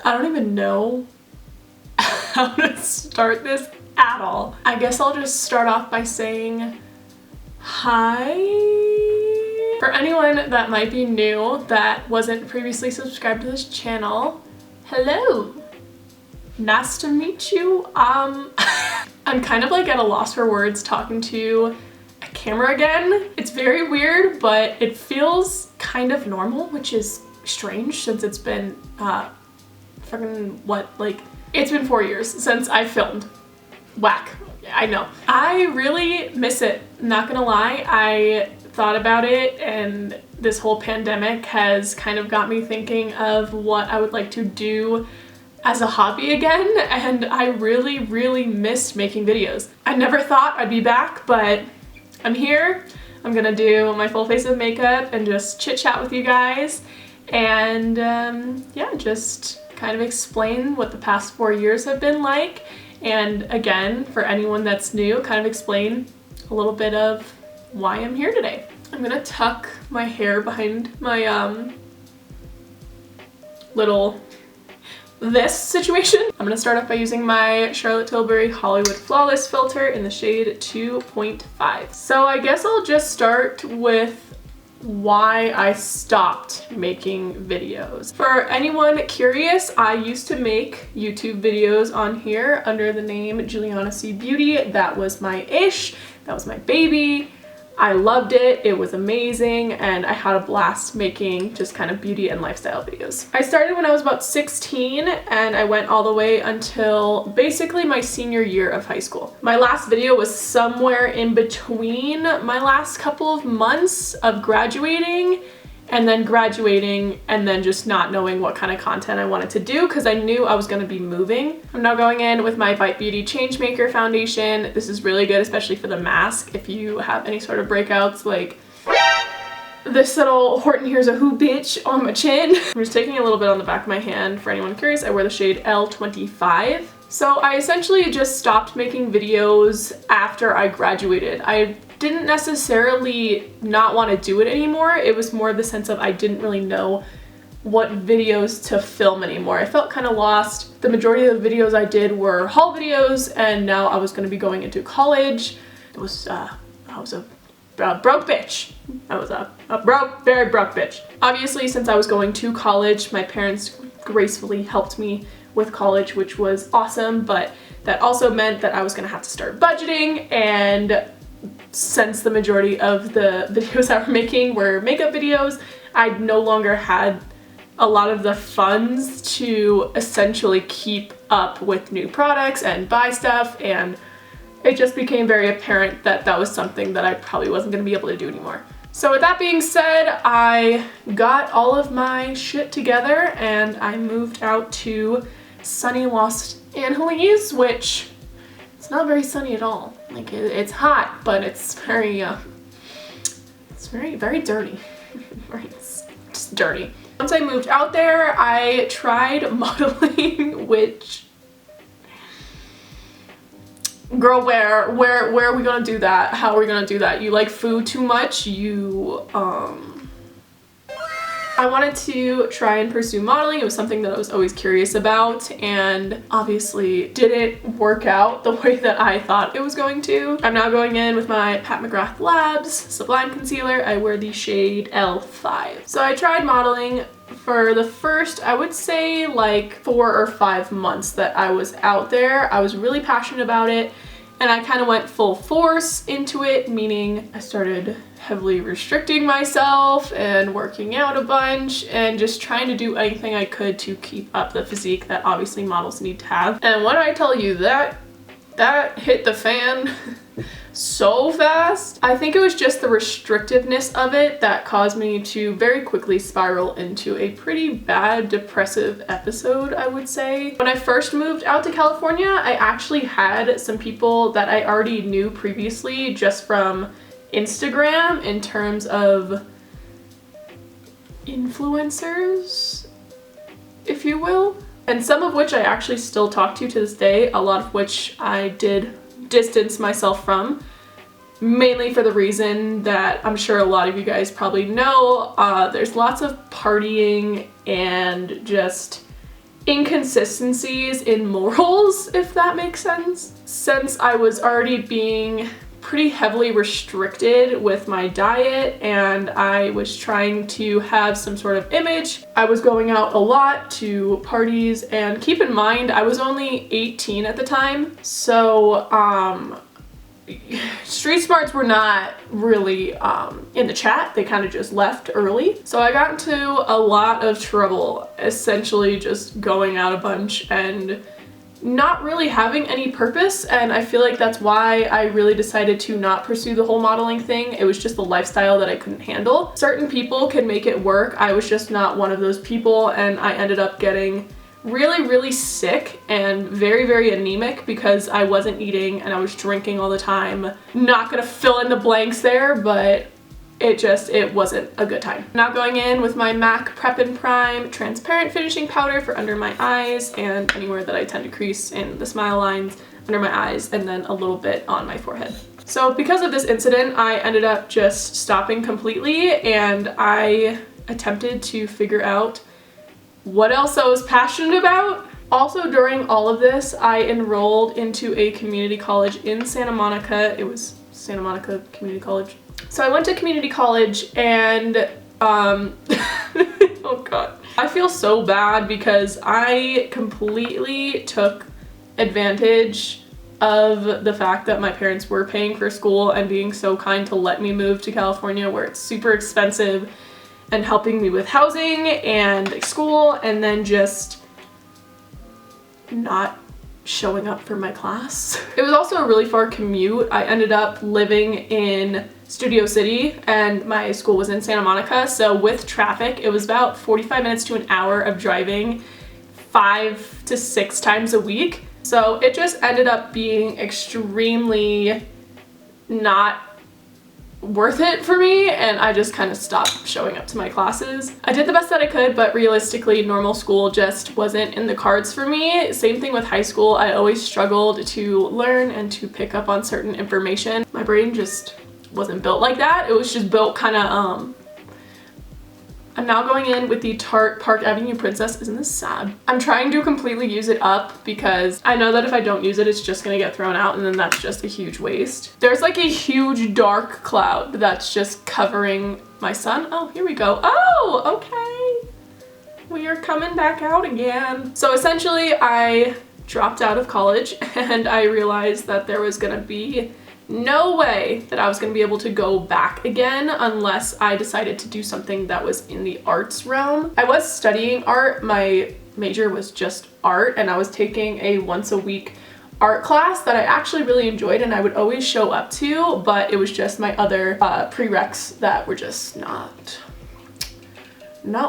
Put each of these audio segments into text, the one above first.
I don't even know how to start this at all. I guess I'll just start off by saying hi. For anyone that might be new that wasn't previously subscribed to this channel, hello. Nice to meet you. I'm kind of like at a loss for words talking to a camera again. It's very weird, but it feels kind of normal, which is strange since it's been it's been 4 years since I filmed. Whack. I know. I really miss it, not gonna lie. I thought about it, and this whole pandemic has kind of got me thinking of what I would like to do as a hobby again, and I really missed making videos. I never thought I'd be back, but I'm here. I'm gonna do my full face of makeup and just chit chat with you guys, and yeah, just kind of explain what the past 4 years have been like, and again, for anyone that's new, kind of explain a little bit of why I'm here today. I'm gonna tuck my hair behind my this situation. I'm gonna start off by using my Charlotte Tilbury Hollywood Flawless filter in the shade 2.5. So I guess I'll just start with why I stopped making videos. For anyone curious, I used to make YouTube videos on here under the name Juliana C Beauty. That was my ish, that was my baby. I loved it, it was amazing, and I had a blast making just kind of beauty and lifestyle videos. I started when I was about 16, and I went all the way until basically my senior year of high school. My last video was somewhere in between my last couple of months of graduating and then just not knowing what kind of content I wanted to do because I knew I was going to be moving. I'm now going in with my Bite Beauty Changemaker foundation. This is really good, especially for the mask. If you have any sort of breakouts like this little Horton Here's a Who bitch on my chin. I'm just taking a little bit on the back of my hand. For anyone curious, I wear the shade L25. So I essentially just stopped making videos after I graduated. I didn't necessarily not want to do it anymore. It was more the sense of I didn't really know what videos to film anymore. I felt kind of lost. The majority of the videos I did were haul videos, and now I was going to be going into college. I was a broke bitch. I was a very broke bitch. Obviously, since I was going to college, my parents gracefully helped me with college, which was awesome, but that also meant that I was going to have to start budgeting, and since the majority of the videos I was making were makeup videos, I no longer had a lot of the funds to essentially keep up with new products and buy stuff, and it just became very apparent that that was something that I probably wasn't going to be able to do anymore. So with that being said, I got all of my shit together and I moved out to sunny Los Angeles, which it's not very sunny at all. Like it's hot, but it's very dirty. It's just dirty. Once I moved out there, I tried modeling, which, girl, where are we gonna do that? How are we gonna do that? You like food too much? I wanted to try and pursue modeling. It was something that I was always curious about, and obviously didn't work out the way that I thought it was going to. I'm now going in with my Pat McGrath Labs Sublime Concealer. I wear the shade L5. So I tried modeling for the first, I would say, like 4 or 5 months that I was out there. I was really passionate about it, and I kind of went full force into it, meaning I started heavily restricting myself and working out a bunch and just trying to do anything I could to keep up the physique that obviously models need to have. And when I tell you that hit the fan so fast, I think it was just the restrictiveness of it that caused me to very quickly spiral into a pretty bad depressive episode, I would say. When I first moved out to California, I actually had some people that I already knew previously just from Instagram in terms of influencers, if you will, and some of which I actually still talk to this day, a lot of which I did distance myself from, mainly for the reason that I'm sure a lot of you guys probably know, there's lots of partying and just inconsistencies in morals, if that makes sense. Since I was already being pretty heavily restricted with my diet and I was trying to have some sort of image, I was going out a lot to parties, and keep in mind I was only 18 at the time, so street smarts were not really in the chat. They kind of just left early. So I got into a lot of trouble, essentially just going out a bunch and not really having any purpose, and I feel like that's why I really decided to not pursue the whole modeling thing. It was just the lifestyle that I couldn't handle. Certain people can make it work. I was just not one of those people, and I ended up getting really sick and very anemic because I wasn't eating and I was drinking all the time. Not gonna fill in the blanks there, but it wasn't a good time. Now going in with my MAC Prep and Prime transparent finishing powder for under my eyes and anywhere that I tend to crease in the smile lines, under my eyes, and then a little bit on my forehead. So because of this incident, I ended up just stopping completely, and I attempted to figure out what else I was passionate about. Also, during all of this, I enrolled into a community college in Santa Monica. It was Santa Monica Community College. So I went to community college, and oh god. I feel so bad because I completely took advantage of the fact that my parents were paying for school and being so kind to let me move to California, where it's super expensive, and helping me with housing and school, and then just not showing up for my class. It was also a really far commute. I ended up living in Studio City and my school was in Santa Monica, so with traffic it was about 45 minutes to an hour of driving 5 to 6 times a week. So it just ended up being extremely not worth it for me, and I just kind of stopped showing up to my classes. I did the best that I could, but realistically normal school just wasn't in the cards for me. Same thing with high school. I always struggled to learn and to pick up on certain information. My brain just wasn't built like that. It was just built kind of I'm now going in with the Tarte Park Avenue Princess. Isn't this sad? I'm trying to completely use it up because I know that if I don't use it, it's just gonna get thrown out, and then that's just a huge waste. There's like a huge dark cloud that's just covering my sun. Oh, here we go. Oh, okay. We are coming back out again. So essentially I dropped out of college and I realized that there was gonna be no way that I was going to be able to go back again unless I decided to do something that was in the arts realm. I was studying art. My major was just art, and I was taking a once a week art class that I actually really enjoyed and I would always show up to, but it was just my other prereqs that were just not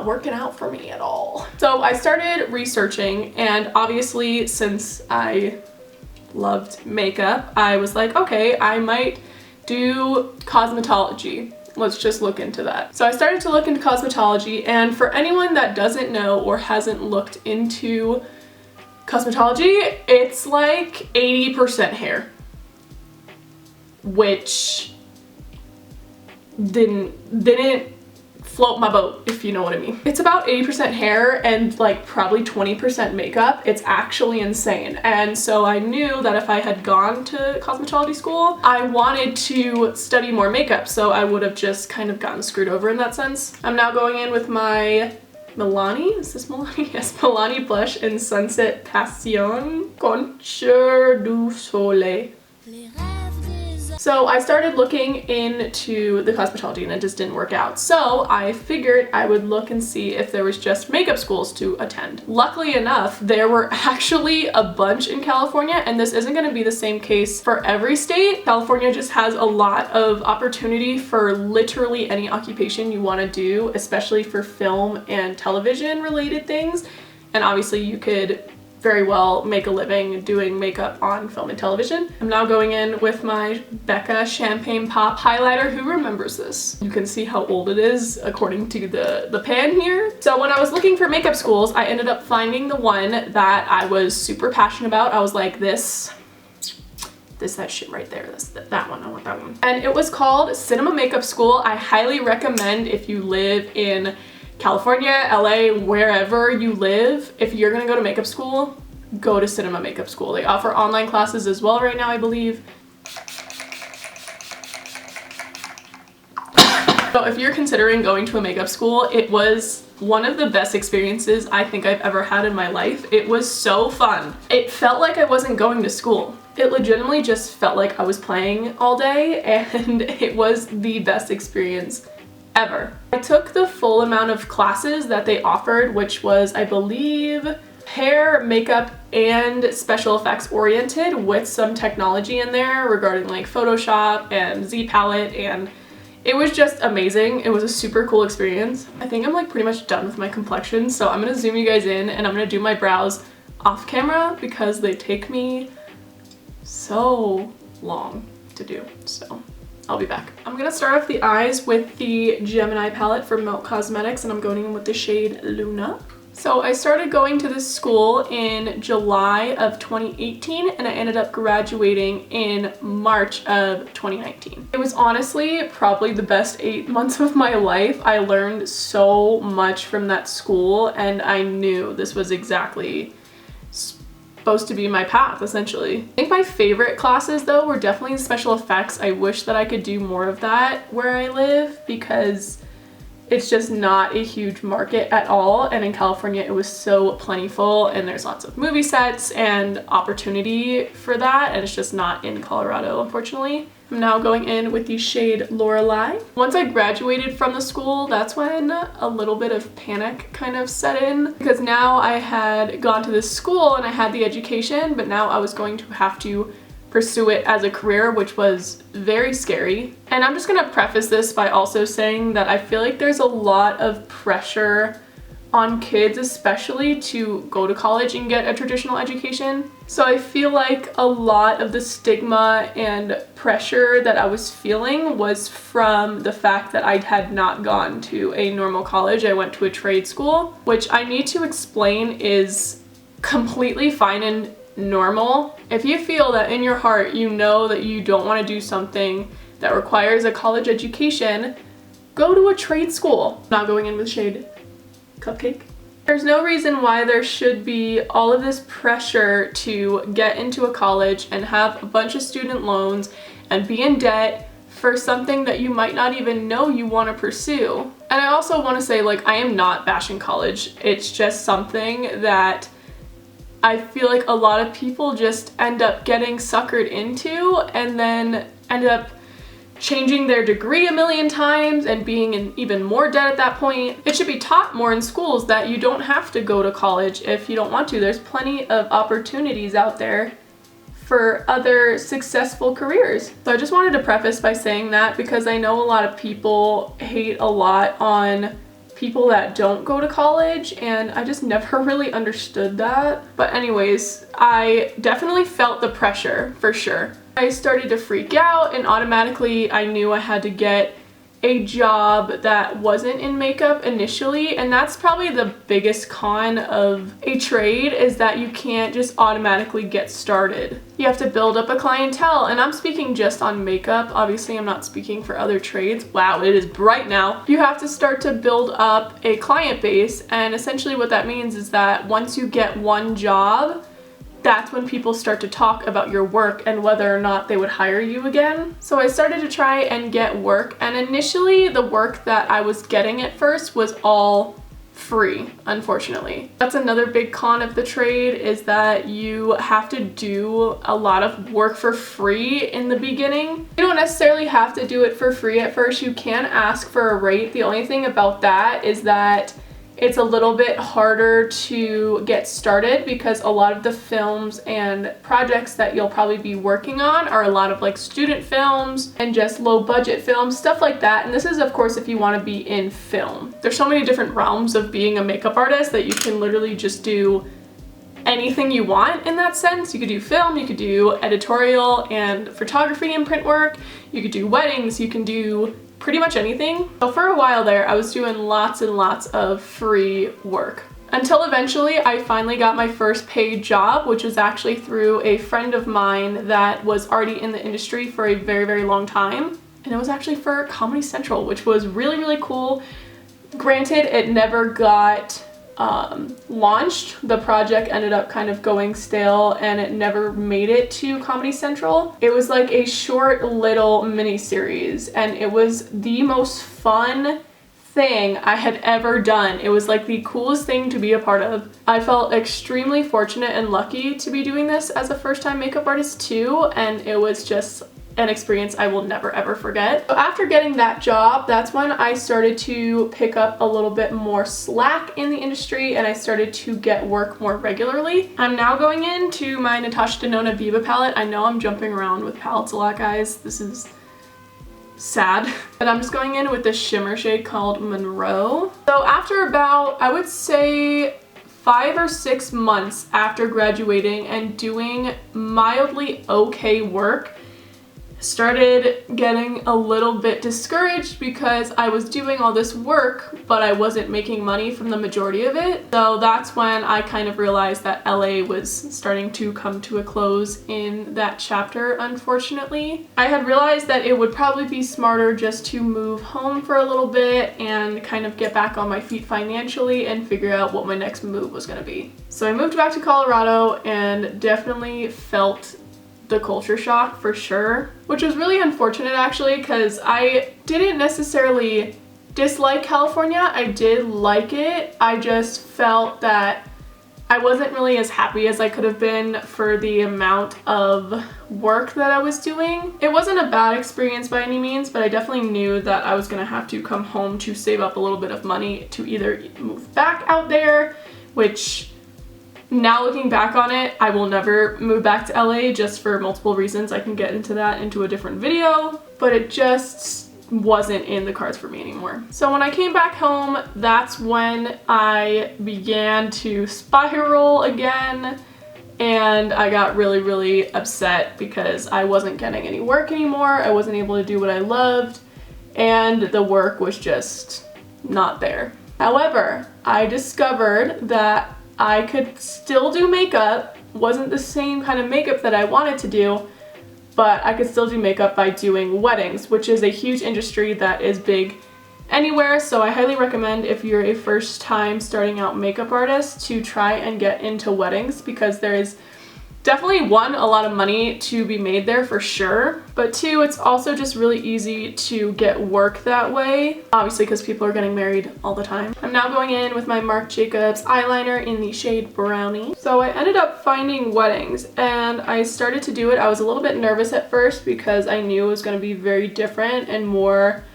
working out for me at all. So I started researching, and obviously since I loved makeup, I was like, okay, I might do cosmetology. Let's just look into that. So I started to look into cosmetology, and for anyone that doesn't know or hasn't looked into cosmetology, it's like 80% hair, which didn't float my boat, if you know what I mean. It's about 80% hair and like probably 20% makeup. It's actually insane. And so I knew that if I had gone to cosmetology school, I wanted to study more makeup, so I would have just kind of gotten screwed over in that sense. I'm now going in with my Milani, is this Milani? Yes, Milani blush in Sunset Passione Contour du Soleil. So I started looking into the cosmetology and it just didn't work out. So I figured I would look and see if there was just makeup schools to attend. Luckily enough, there were actually a bunch in California, and this isn't going to be the same case for every state. California just has a lot of opportunity for literally any occupation you want to do, especially for film and television related things. And obviously you could very well make a living doing makeup on film and television. I'm now going in with my Becca Champagne Pop highlighter. Who remembers this? You can see how old it is according to the pan here. So when I was looking for makeup schools, I ended up finding the one that I was super passionate about. I was like, that shit right there, that one, I want that one. And it was called Cinema Makeup School. I highly recommend if you live in California, LA, wherever you live, if you're gonna go to makeup school, go to Cinema Makeup School. They offer online classes as well right now, I believe. So if you're considering going to a makeup school, it was one of the best experiences I think I've ever had in my life. It was so fun. It felt like I wasn't going to school. It legitimately just felt like I was playing all day, and it was the best experience ever. I took the full amount of classes that they offered, which was, I believe, hair, makeup, and special effects oriented with some technology in there regarding like Photoshop and Z palette, and it was just amazing. It was a super cool experience. I think I'm like pretty much done with my complexion, so I'm gonna zoom you guys in and I'm gonna do my brows off camera because they take me so long to do, so I'll be back. I'm gonna start off the eyes with the Gemini palette from Milk Cosmetics, and I'm going in with the shade Luna. So I started going to this school in July of 2018, and I ended up graduating in March of 2019. It was honestly probably the best 8 months of my life. I learned so much from that school, and I knew this was exactly supposed to be my path, essentially. I think my favorite classes though were definitely special effects. I wish that I could do more of that where I live because it's just not a huge market at all, and in California it was so plentiful and there's lots of movie sets and opportunity for that, and it's just not in Colorado, unfortunately. I'm now going in with the shade Lorelei. Once I graduated from the school, that's when a little bit of panic kind of set in, because now I had gone to this school and I had the education, but now I was going to have to pursue it as a career, which was very scary. And I'm just gonna preface this by also saying that I feel like there's a lot of pressure on kids, especially to go to college and get a traditional education. So I feel like a lot of the stigma and pressure that I was feeling was from the fact that I had not gone to a normal college. I went to a trade school, which I need to explain is completely fine and normal. If you feel that in your heart you know that you don't want to do something that requires a college education, go to a trade school. Not going in with shade Cupcake. There's no reason why there should be all of this pressure to get into a college and have a bunch of student loans and be in debt for something that you might not even know you want to pursue. And I also want to say, like, I am not bashing college. It's just something that I feel like a lot of people just end up getting suckered into and then end up changing their degree a million times and being in even more debt at that point. It should be taught more in schools that you don't have to go to college if you don't want to. There's plenty of opportunities out there for other successful careers. So I just wanted to preface by saying that because I know a lot of people hate a lot on people that don't go to college, and I just never really understood that. But anyways, I definitely felt the pressure for sure. I started to freak out, and automatically I knew I had to get a job that wasn't in makeup initially, and that's probably the biggest con of a trade, is that you can't just automatically get started. You have to build up a clientele, and I'm speaking just on makeup. Obviously, I'm not speaking for other trades. Wow, it is bright now. You have to start to build up a client base, and essentially what that means is that once you get one job, that's when people start to talk about your work and whether or not they would hire you again. So I started to try and get work, and initially the work that I was getting at first was all free, unfortunately. That's another big con of the trade, is that you have to do a lot of work for free in the beginning. You don't necessarily have to do it for free at first. You can ask for a rate. The only thing about that is that it's a little bit harder to get started because a lot of the films and projects that you'll probably be working on are a lot of like student films and just low budget films, stuff like that. And this is of course if you want to be in film. There's so many different realms of being a makeup artist that you can literally just do anything you want in that sense. You could do film, you could do editorial and photography and print work, you could do weddings, you can do pretty much anything. So for a while there, I was doing lots and lots of free work. Until eventually I finally got my first paid job, which was actually through a friend of mine that was already in the industry for a very, very long time. And it was actually for Comedy Central, which was really, really cool. Granted, it never got launched. The project ended up kind of going stale and it never made it to Comedy Central. It was like a short little mini series and it was the most fun thing I had ever done. It was like the coolest thing to be a part of. I felt extremely fortunate and lucky to be doing this as a first-time makeup artist too, and it was just an experience I will never ever forget. So after getting that job, that's when I started to pick up a little bit more slack in the industry and I started to get work more regularly. I'm now going into my Natasha Denona Viva palette. I know I'm jumping around with palettes a lot, guys. This is sad. But I'm just going in with this shimmer shade called Monroe. So after about, I would say 5 or 6 months after graduating and doing mildly okay work, started getting a little bit discouraged because I was doing all this work but I wasn't making money from the majority of it. So that's when I kind of realized that LA was starting to come to a close in that chapter, unfortunately. I had realized that it would probably be smarter just to move home for a little bit and kind of get back on my feet financially and figure out what my next move was going to be. So I moved back to Colorado and definitely felt the culture shock for sure, which was really unfortunate actually because I didn't necessarily dislike California. I did like it. I just felt that I wasn't really as happy as I could have been for the amount of work that I was doing. It wasn't a bad experience by any means, but I definitely knew that I was gonna have to come home to save up a little bit of money to either move back out there, which now looking back on it, I will never move back to LA just for multiple reasons. I can get into that into a different video, but it just wasn't in the cards for me anymore. So when I came back home, that's when I began to spiral again, and I got really, really upset because I wasn't getting any work anymore. I wasn't able to do what I loved, and the work was just not there. However, I discovered that I could still do makeup. Wasn't the same kind of makeup that I wanted to do, but I could still do makeup by doing weddings, which is a huge industry that is big anywhere. So I highly recommend, if you're a first time starting out makeup artist, to try and get into weddings, because there is definitely, one, a lot of money to be made there for sure, but two, it's also just really easy to get work that way, obviously because people are getting married all the time. I'm now going in with my Marc Jacobs eyeliner in the shade Brownie. So I ended up finding weddings and I started to do it. I was a little bit nervous at first because I knew it was going to be very different and more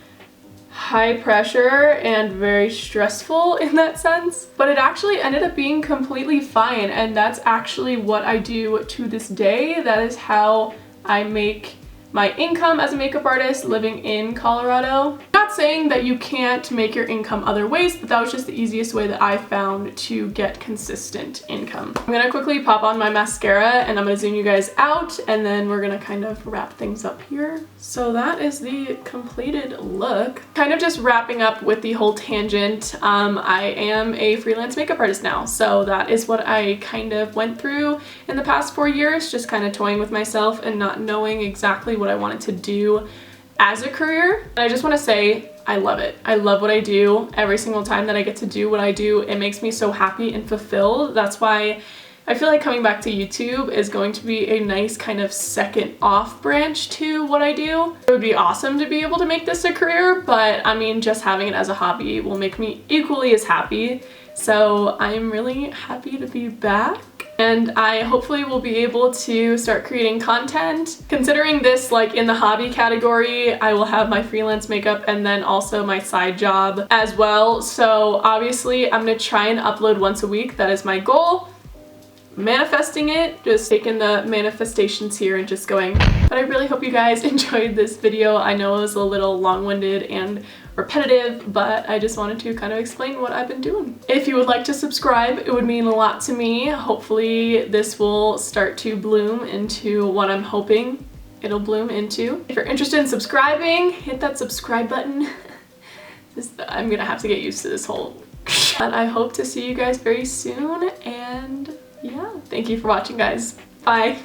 high pressure and very stressful in that sense, but it actually ended up being completely fine, and that's actually what I do to this day. That is how I make my income as a makeup artist living in Colorado. Not saying that you can't make your income other ways, but that was just the easiest way that I found to get consistent income. I'm gonna quickly pop on my mascara and I'm gonna zoom you guys out, and then we're gonna kind of wrap things up here. So that is the completed look. Kind of just wrapping up with the whole tangent. I am a freelance makeup artist now, so that is what I kind of went through in the past 4 years, just kind of toying with myself and not knowing exactly what I wanted to do as a career. And I just want to say I love it. I love what I do. Every single time that I get to do what I do, it makes me so happy and fulfilled. That's why I feel like coming back to YouTube is going to be a nice kind of second off branch to what I do. It would be awesome to be able to make this a career, but I mean, just having it as a hobby will make me equally as happy. So I'm really happy to be back. And I hopefully will be able to start creating content. Considering this like in the hobby category, I will have my freelance makeup and then also my side job as well. So obviously I'm gonna try and upload once a week. That is my goal. Manifesting it, just taking the manifestations here and just going. But I really hope you guys enjoyed this video. I know it was a little long-winded and repetitive, but I just wanted to kind of explain what I've been doing. If you would like to subscribe, it would mean a lot to me. Hopefully this will start to bloom into what I'm hoping it'll bloom into. If you're interested in subscribing, hit that subscribe button. I'm gonna have to get used to this whole but I hope to see you guys very soon, and yeah, thank you for watching, guys. Bye.